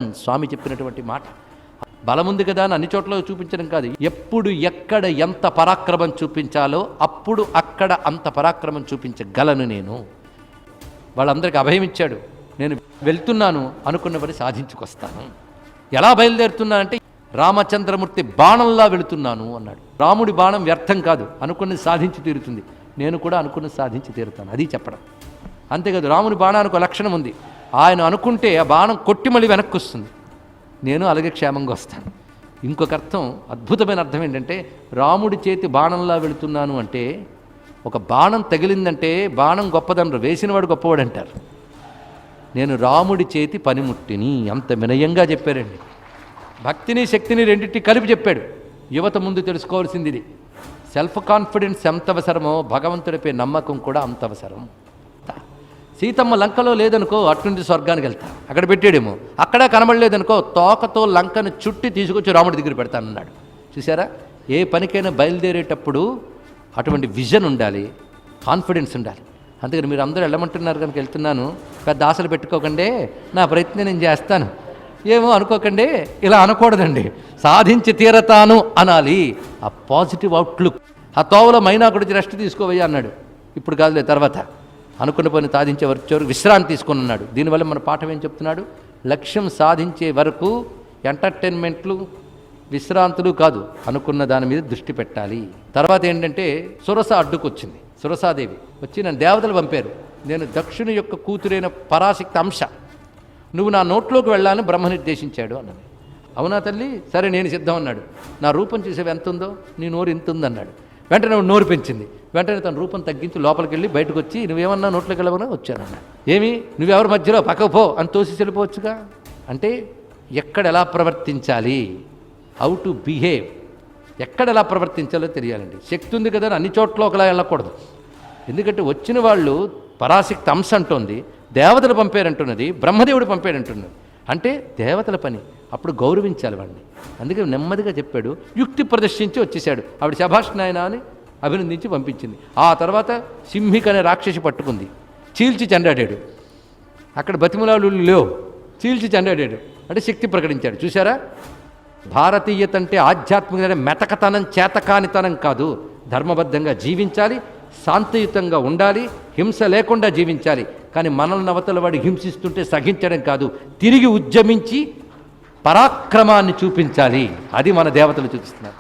స్వామి చెప్పినటువంటి మాట. బలముంది కదా అని అన్ని చోట్ల చూపించడం కాదు, ఎప్పుడు ఎక్కడ ఎంత పరాక్రమం చూపించాలో అప్పుడు అక్కడ అంత పరాక్రమం చూపించగలను నేను. వాళ్ళందరికీ అభయం ఇచ్చాడు, నేను వెళ్తున్నాను, అనుకున్న పని సాధించుకొస్తాను. ఎలా బయలుదేరుతున్నానంటే రామచంద్రమూర్తి బాణంలా వెళుతున్నాను అన్నాడు. రాముడి బాణం వ్యర్థం కాదు, అనుకున్నది సాధించి తీరుతుంది, నేను కూడా అనుకున్నది సాధించి తీరుతాను, అది చెప్పడం. అంతేకాదు, రాముని బాణానికి ఒక లక్షణం ఉంది, ఆయన అనుకుంటే ఆ బాణం కొట్టి మళ్ళీ వెనక్కి వస్తుంది, నేను అలాగే క్షేమంగా వస్తాను. ఇంకొక అర్థం, అద్భుతమైన అర్థం ఏంటంటే, రాముడి చేతి బాణంలా వెళుతున్నాను అంటే, ఒక బాణం తగిలిందంటే బాణం గొప్పదనరు, వేసినవాడు గొప్పవాడు అంటారు. నేను రాముడి చేతి పనిముట్టిని, అంత వినయంగా చెప్పారండి. భక్తిని శక్తిని రెండింటినీ కలిపి చెప్పాడు. యువత ముందు తెలుసుకోవాల్సింది ఇది. సెల్ఫ్ కాన్ఫిడెన్స్ ఎంత అవసరమో భగవంతుడిపై నమ్మకం కూడా అంత అవసరం. సీతమ్మ లంకలో లేదనుకో, అట్నుండి స్వర్గానికి వెళ్తా, అక్కడ పెట్టాడేమో, అక్కడ కనబడలేదనుకో, తోకతో లంకను చుట్టి తీసుకొచ్చి రాముడి దగ్గర పెడతానన్నాడు. చూసారా, ఏ పనికైనా బయలుదేరేటప్పుడు అటువంటి విజన్ ఉండాలి, కాన్ఫిడెన్స్ ఉండాలి. అందుకని మీరు అందరూ వెళ్ళమంటున్నారు కనుక వెళ్తున్నాను, పెద్ద ఆశలు పెట్టుకోకండి, నా ప్రయత్నం నేను చేస్తాను ఏమో అనుకోకండి, ఇలా అనకూడదండి, సాధించి తీరతాను అనాలి. ఆ పాజిటివ్ అవుట్లుక్. ఆ తోవలో మైనాకుడికి రెస్ట్ తీసుకోవయ్యా అన్నాడు, ఇప్పుడు కాదులే తర్వాత, అనుకున్న పని సాధించే వరకు విశ్రాంతి తీసుకుని అన్నాడు. దీనివల్ల మన పాఠం ఏం చెప్తున్నాడు, లక్ష్యం సాధించే వరకు ఎంటర్టైన్మెంట్లు విశ్రాంతులు కాదు, అనుకున్న దాని మీద దృష్టి పెట్టాలి. తర్వాత ఏంటంటే సురస అడ్డుకొచ్చింది. సురసాదేవి వచ్చి నన్ను దేవతలు పంపారు, నేను దక్షుని యొక్క కూతురైన పరాశక్తి అంశ, నువ్వు నా నోట్లోకి వెళ్ళాలని బ్రహ్మ నిర్దేశించాడు అన్నది. అవునా తల్లి, సరే నేను సిద్ధం అన్నాడు. నా రూపం చూసేవి ఎంత ఉందో, నీ నోరు ఎంత ఉందన్నాడు. వెంటనే నోరు పెంచింది, వెంటనే తన రూపం తగ్గించి లోపలికి వెళ్ళి బయటకు వచ్చి, నువ్వేమన్నా నోట్లోకి వెళ్ళవనా, వచ్చానన్నా. ఏమి నువ్వెవరి మధ్యలో పక్కకు పో అని తోసి వెళ్ళిపోవచ్చుగా. అంటే ఎక్కడ ఎలా ప్రవర్తించాలి, హౌ టు బిహేవ్, ఎక్కడ ఎలా ప్రవర్తించాలో తెలియాలండి. శక్తి ఉంది కదా అని అన్ని చోట్ల ఒకలా వెళ్ళకూడదు. ఎందుకంటే వచ్చిన వాళ్ళు పరాశక్తి అంశ అంటోంది, దేవతలు పంపారంటున్నది, బ్రహ్మదేవుడు పంపాడంటున్నది, అంటే దేవతల పని, అప్పుడు గౌరవించాలి వాడిని. అందుకే నెమ్మదిగా చెప్పాడు, యుక్తి ప్రదర్శించి వచ్చేసాడు. ఆవిడ శభాష్ నాయనా అని అభినందించి పంపించింది. ఆ తర్వాత సింహిక అనే రాక్షసి పట్టుకుంది, చీల్చి చెండాడాడు. అక్కడ బతిమలాలు లేవు, చీల్చి చెండాడాడు, అంటే శక్తి ప్రకటించాడు. చూసారా, భారతీయత అంటే ఆధ్యాత్మిక మెతకతనం చేతకానితనం కాదు, ధర్మబద్ధంగా జీవించాలి, శాంతియుతంగా ఉండాలి, హింస లేకుండా జీవించాలి. కానీ మనల్ని అవతల వాడు హింసిస్తుంటే సహించడం కాదు, తిరిగి ఉద్యమించి పరాక్రమాన్ని చూపించాలి. అది మన దేవతలు చూపిస్తున్నారు.